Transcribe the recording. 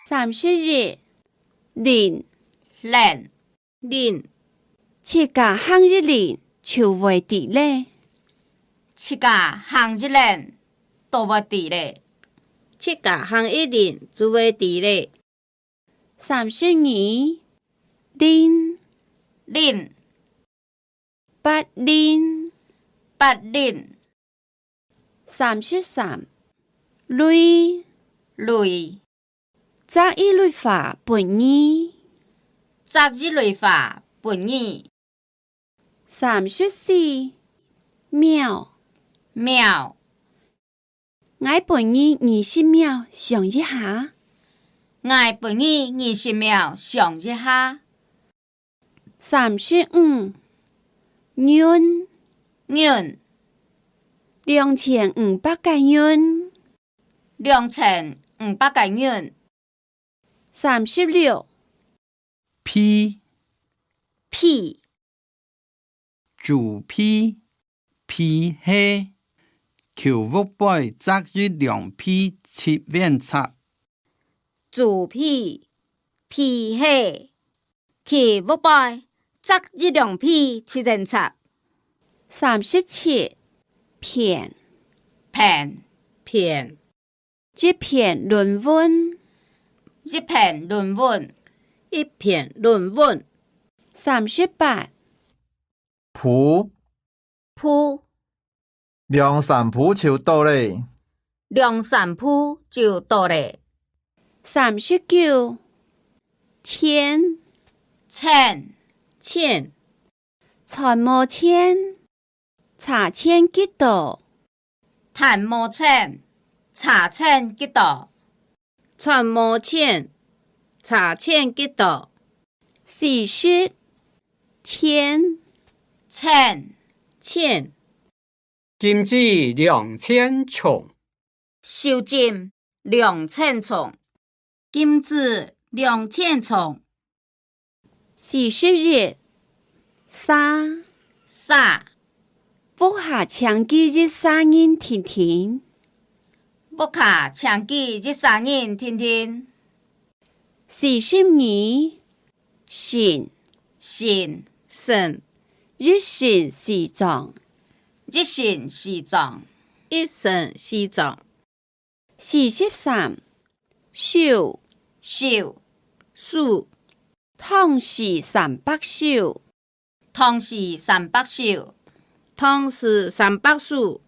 31年年年7月行1年就袂伫咧。7月行1年都袂伫咧。 7月行1年就袂伫咧。32年年8年8年33类类杂一类法本义杂字类法本义34秒秒我本义20秒想一下。我本意20秒想一下。35元元2500个元。2500个元。36批批主批批黑求屋背择月2批7元册主批批黑去屋背择日2批7元册。37片片片一篇论文。一篇论文。一篇论文。38蒲鋪梁山蒲就到咧。梁山鋪就到咧。39千千千传毛千查千几度。探毛千查千几度。传毛千查千几度。40千千千金子2000重，收金2000重。金子2000重。 41三三屋下枪击日3人停停。屋下枪击日3人停停。42神神神日神西藏。日神西藏。一神西藏。 43手手树汤氏300手。同是300手。汤氏300树。